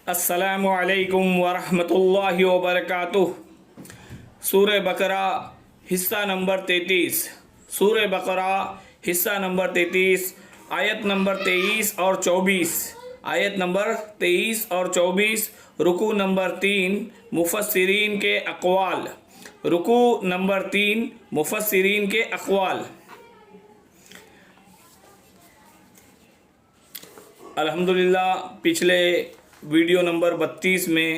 السلام علیکم ورحمۃ اللہ وبرکاتہ۔ سورہ بقرہ حصہ نمبر 33، سورہ بقرہ حصہ نمبر 33، آیت نمبر 23 اور 24، آیت نمبر 23 اور 24، رکوع نمبر 3، مفسرین کے اقوال، رکوع نمبر 3، مفسرین کے اقوال۔ الحمدللہ پچھلے ویڈیو نمبر 32 میں،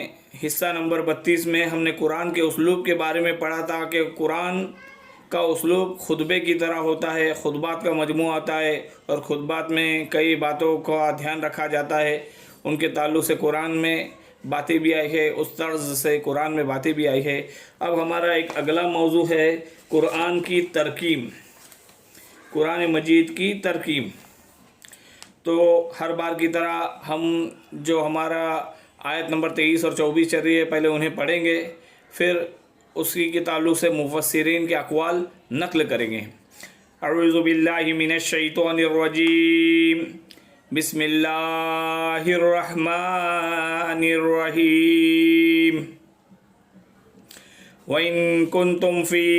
حصہ نمبر 32 میں ہم نے قرآن کے اسلوب کے بارے میں پڑھا تھا کہ قرآن کا اسلوب خطبے کی طرح ہوتا ہے، خطبات کا مجموعہ ہوتا ہے، اور خطبات میں کئی باتوں کا دھیان رکھا جاتا ہے، ان کے تعلق سے قرآن میں باتیں بھی آئی ہے، اس طرز سے قرآن میں باتیں بھی آئی ہے۔ اب ہمارا ایک اگلا موضوع ہے قرآن کی ترکیب، قرآن مجید کی ترکیب۔ تو ہر بار کی طرح ہم جو ہمارا آیت نمبر 23 اور 24 چل رہی ہے، پہلے انہیں پڑھیں گے، پھر اسی کے تعلق سے مفسرین کے اقوال نقل کریں گے۔ اعوذ باللہ من الشیطان الرجیم، بسم اللہ الرحمن الرحیم۔ وَإِن كُنتُمْ فِي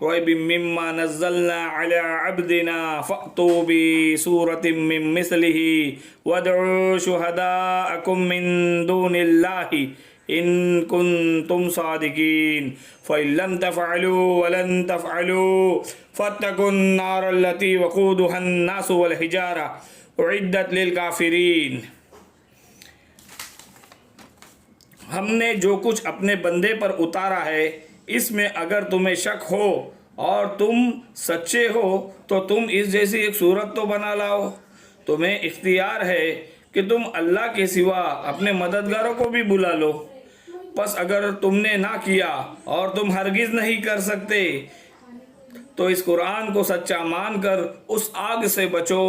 رَيْبٍ مِّمَّا نَزَّلْنَا عَلَىٰ عَبْدِنَا فَأْتُوا بِسُورَةٍ مِّن مِّثْلِهِ وَادْعُوا شُهَدَاءَكُم مِّن دُونِ اللَّهِ إِن كُنتُمْ صَادِقِينَ فَإِن لَّمْ تَفْعَلُوا وَلَن تَفْعَلُوا فَاتَّقُوا النَّارَ الَّتِي وَقُودُهَا النَّاسُ وَالْحِجَارَةُ أُعِدَّتْ لِلْكَافِرِينَ۔ ہم نے جو کچھ اپنے بندے پر اتارا ہے، اس میں اگر تمہیں شک ہو اور تم سچے ہو تو تم اس جیسی ایک صورت تو بنا لاؤ۔ تمہیں اختیار ہے کہ تم اللہ کے سوا اپنے مددگاروں کو بھی بلا لو۔ پس اگر تم نے نہ کیا اور تم ہرگز نہیں کر سکتے تو اس قرآن کو سچا مان کر اس آگ سے بچو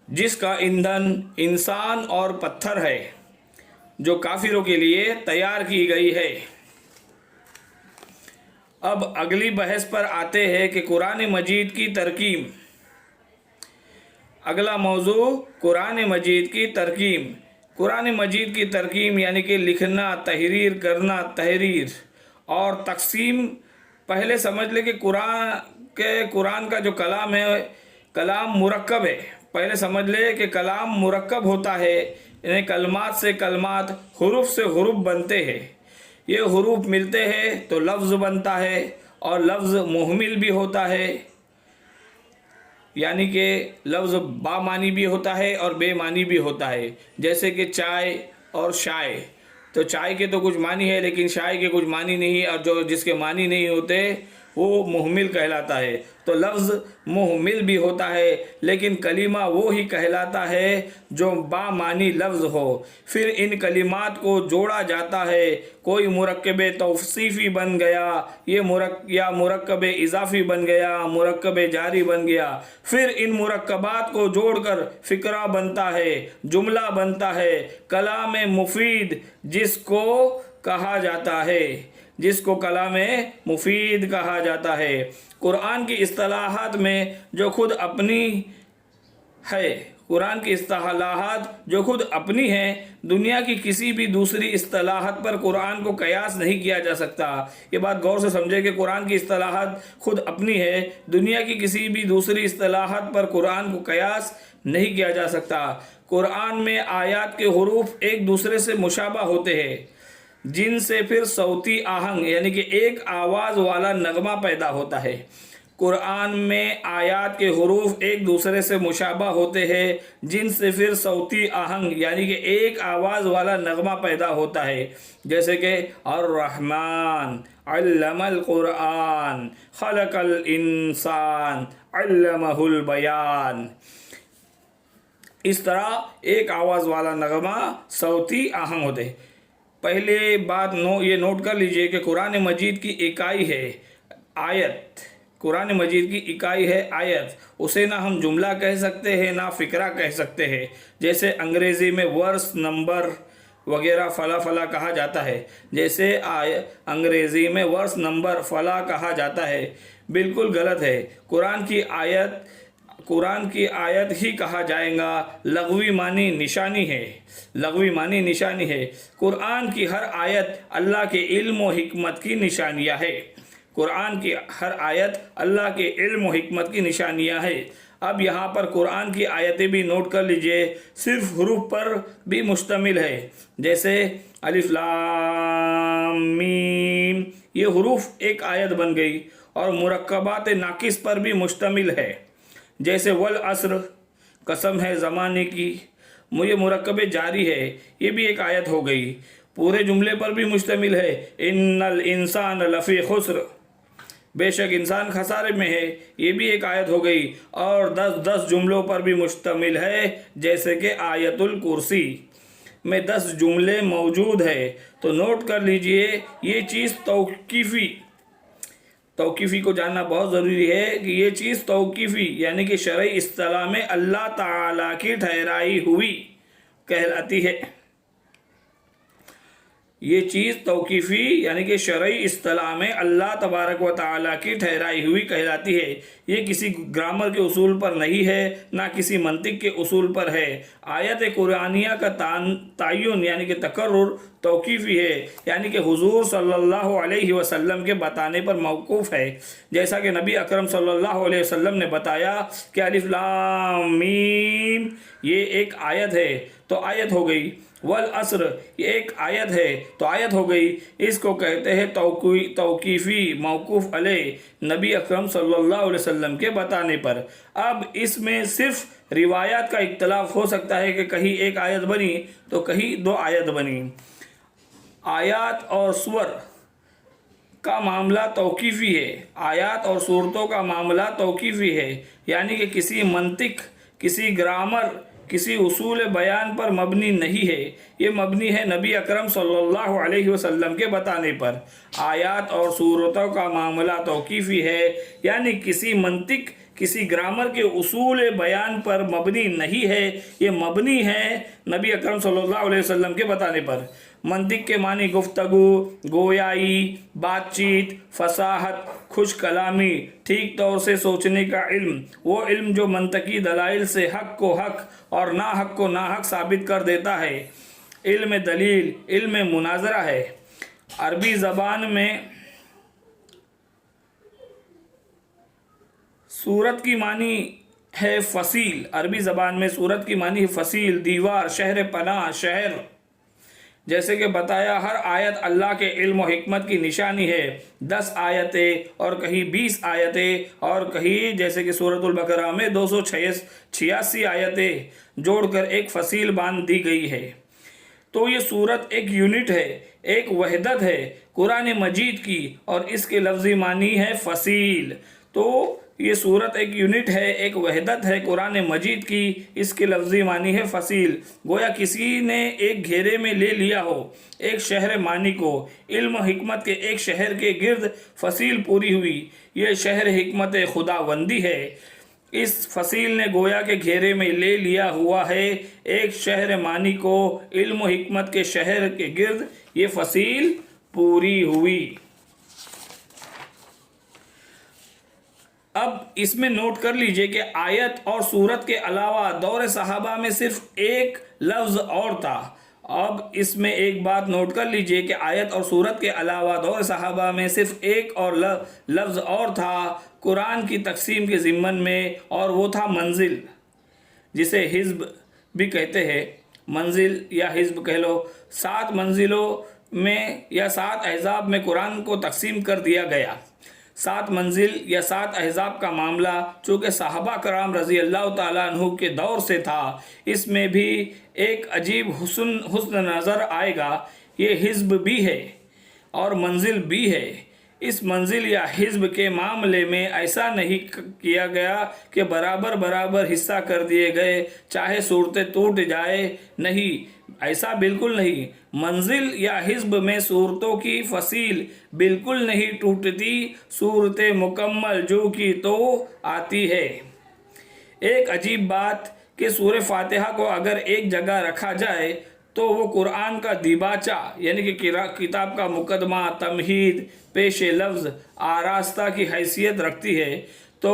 جس کا ایندھن انسان اور پتھر ہے، جو کافروں کے لیے تیار کی گئی ہے۔ اب اگلی بحث پر آتے ہیں کہ قرآن مجید کی ترکیب۔ اگلا موضوع قرآن مجید کی ترکیب۔ قرآن مجید کی ترکیب یعنی کہ لکھنا، تحریر کرنا، تحریر اور تقسیم۔ پہلے سمجھ لے کہ قرآن کا جو کلام ہے، کلام مرکب ہے۔ پہلے سمجھ لے کہ کلام مرکب ہوتا ہے، یعنی کلمات سے کلمات، حروف سے حروف بنتے ہیں۔ یہ حروف ملتے ہیں تو لفظ بنتا ہے، اور لفظ محمل بھی ہوتا ہے، یعنی کہ لفظ با معنی بھی ہوتا ہے اور بے معنی بھی ہوتا ہے۔ جیسے کہ چائے اور شائے، تو چائے کے تو کچھ معنی ہے لیکن شائے کے کچھ معنی نہیں، اور جس کے معنی نہیں ہوتے وہ محمل کہلاتا ہے۔ تو لفظ محمل بھی ہوتا ہے لیکن کلمہ وہی کہلاتا ہے جو با معنی لفظ ہو۔ پھر ان کلمات کو جوڑا جاتا ہے، کوئی مرکب توصیفی بن گیا، یا مرکب اضافی بن گیا، مرکب جاری بن گیا۔ پھر ان مرکبات کو جوڑ کر فقرہ بنتا ہے، جملہ بنتا ہے، کلام مفید جس کو کہا جاتا ہے، جس کو کلام مفید کہا جاتا ہے۔ قرآن کی اصطلاحات میں جو خود اپنی ہے، قرآن کی اصطلاحات جو خود اپنی ہیں، دنیا کی کسی بھی دوسری اصطلاحات پر قرآن کو قیاس نہیں کیا جا سکتا۔ یہ بات غور سے سمجھے کہ قرآن کی اصطلاحات خود اپنی ہے، دنیا کی کسی بھی دوسری اصطلاحات پر قرآن کو قیاس نہیں کیا جا سکتا۔ قرآن میں آیات کے حروف ایک دوسرے سے مشابہ ہوتے ہیں، جن سے پھر صوتی آہنگ یعنی کہ ایک آواز والا نغمہ پیدا ہوتا ہے۔ قرآن میں آیات کے حروف ایک دوسرے سے مشابہ ہوتے ہیں، جن سے پھر صوتی آہنگ یعنی کہ ایک آواز والا نغمہ پیدا ہوتا ہے، جیسے کہ الرحمن علم القرآن خلق الانسان علمہ البیان۔ اس طرح ایک آواز والا نغمہ صوتی آہنگ ہوتے ہیں۔ پہلے بات یہ نوٹ کر لیجئے کہ قرآن مجید کی اکائی ہے آیت، قرآن مجید کی اکائی ہے آیت۔ اسے نہ ہم جملہ کہہ سکتے ہیں، نہ فقرہ کہہ سکتے ہیں۔ جیسے انگریزی میں ورس، نمبر وغیرہ فلا فلا کہا جاتا ہے، جیسے انگریزی میں ورس، نمبر، فلا کہا جاتا ہے، بالکل غلط ہے۔ قرآن کی آیت ہی کہا جائے گا، لغوی معنی نشانی ہے، لغوی معنی نشانی ہے۔ قرآن کی ہر آیت اللہ کے علم و حکمت کی نشانیاں ہے، قرآن کی ہر آیت اللہ کے علم و حکمت کی نشانیاں ہے۔ اب یہاں پر قرآن کی آیتیں بھی نوٹ کر لیجئے، صرف حروف پر بھی مشتمل ہے، جیسے الف لام میم، یہ حروف ایک آیت بن گئی، اور مرکبات ناقص پر بھی مشتمل ہے، جیسے والعصر، قسم ہے زمانے کی، یہ مرکب جاری ہے، یہ بھی ایک آیت ہو گئی۔ پورے جملے پر بھی مشتمل ہے، ان الانسان لفی خسر، بے شک انسان خسارے میں ہے، یہ بھی ایک آیت ہو گئی، اور 10 جملوں پر بھی مشتمل ہے، جیسے کہ آیت الکرسی میں 10 جملے موجود ہے۔ تو نوٹ کر لیجئے، یہ چیز توقیفی کو جاننا بہت ضروری ہے کہ یہ چیز توقیفی یعنی کہ شرعی اصطلاح میں اللہ تعالیٰ کی ٹھہرائی ہوئی کہلاتی ہے۔ یہ چیز توقیفی یعنی کہ شرعی اصطلاح میں اللہ تبارک و تعالیٰ کی ٹھہرائی ہوئی کہلاتی ہے، یہ کسی گرامر کے اصول پر نہیں ہے، نہ کسی منطق کے اصول پر ہے۔ آیت قرآنیہ کا تعین یعنی کہ تکرر توقیفی ہے، یعنی کہ حضور صلی اللہ علیہ وسلم کے بتانے پر موقوف ہے، جیسا کہ نبی اکرم صلی اللہ علیہ وسلم نے بتایا کہ الف لام میم یہ ایک آیت ہے تو آیت ہو گئی، والعصر یہ ایک آیت ہے تو آیت ہو گئی۔ اس کو کہتے ہیں توقیفی موقوف علیہ، نبی اکرم صلی اللہ علیہ وسلم کے بتانے پر۔ اب اس میں صرف روایات کا اختلاف ہو سکتا ہے کہ کہیں ایک آیت بنی تو کہیں 2 آیت بنی۔ آیات اور سور کا معاملہ توقیفی ہے، آیات اور صورتوں کا معاملہ توقیفی ہے، یعنی کہ کسی منطق، کسی گرامر، کسی اصول بیان پر مبنی نہیں ہے، یہ مبنی ہے نبی اکرم صلی اللہ علیہ وسلم کے بتانے پر۔ آیات اور صورتوں کا معاملہ توقیفی ہے، یعنی کسی منطق، کسی گرامر کے اصول بیان پر مبنی نہیں ہے، یہ مبنی ہے نبی اکرم صلی اللہ علیہ وسلم کے بتانے پر۔ منطق کے معنی گفتگو، گویائی، بات چیت، فصاحت، خوش کلامی، ٹھیک طور سے سوچنے کا علم، وہ علم جو منطقی دلائل سے حق کو حق اور ناحق کو ناحق ثابت کر دیتا ہے، علم دلیل، علم مناظرہ ہے۔ عربی زبان میں صورت کی معنی ہے فصیل، عربی زبان میں صورت کی معنی ہے فصیل، دیوار، شہر پناہ، شہر۔ جیسے کہ بتایا، ہر آیت اللہ کے علم و حکمت کی نشانی ہے، 10 آیتیں اور کہیں 20 آیتیں اور کہیں جیسے کہ سورۃ البقرہ میں 286 آیتیں جوڑ کر ایک فصیل باندھ دی گئی ہے۔ تو یہ سورت ایک یونٹ ہے، ایک وحدت ہے قرآن مجید کی، اور اس کے لفظی معنی ہے فصیل۔ تو یہ سورت ایک یونٹ ہے، ایک وحدت ہے قرآن مجید کی، اس کے لفظی معنی ہے فصیل۔ گویا کسی نے ایک گھیرے میں لے لیا ہو ایک شہر معنی کو، علم و حکمت کے ایک شہر کے گرد فصیل پوری ہوئی، یہ شہر حکمت خداوندی ہے۔ اس فصیل نے گویا کے گھیرے میں لے لیا ہوا ہے ایک شہر معنی کو، علم و حکمت کے شہر کے گرد یہ فصیل پوری ہوئی۔ اب اس میں نوٹ کر لیجئے کہ آیت اور سورت کے علاوہ دور صحابہ میں صرف ایک لفظ اور تھا۔ اب اس میں ایک بات نوٹ کر لیجئے کہ آیت اور سورت کے علاوہ دور صحابہ میں صرف ایک اور لفظ اور تھا قرآن کی تقسیم کے ضمن میں، اور وہ تھا منزل، جسے حزب بھی کہتے ہیں، منزل یا حزب کہہ لو۔ 7 منزلوں میں یا 7 احزاب میں قرآن کو تقسیم کر دیا گیا۔ 7 منزل یا 7 احزاب کا معاملہ چونکہ صحابہ کرام رضی اللہ تعالیٰ عنہ کے دور سے تھا، اس میں بھی ایک عجیب حسن نظر آئے گا۔ یہ حزب بھی ہے اور منزل بھی ہے۔ اس منزل یا حزب کے معاملے میں ایسا نہیں کیا گیا کہ برابر برابر حصہ کر دیے گئے چاہے صورتیں ٹوٹ جائے، نہیں، ایسا بالکل نہیں۔ منزل یا حزب میں صورتوں کی فصیل بالکل نہیں ٹوٹتی، صورتیں مکمل جو کی تو آتی ہے۔ ایک عجیب بات کہ سورہ فاتحہ کو اگر ایک جگہ رکھا جائے تو وہ قرآن کا دیباچہ یعنی کہ کتاب کا مقدمہ، تمہید، پیش لفظ، آراستہ کی حیثیت رکھتی ہے۔ تو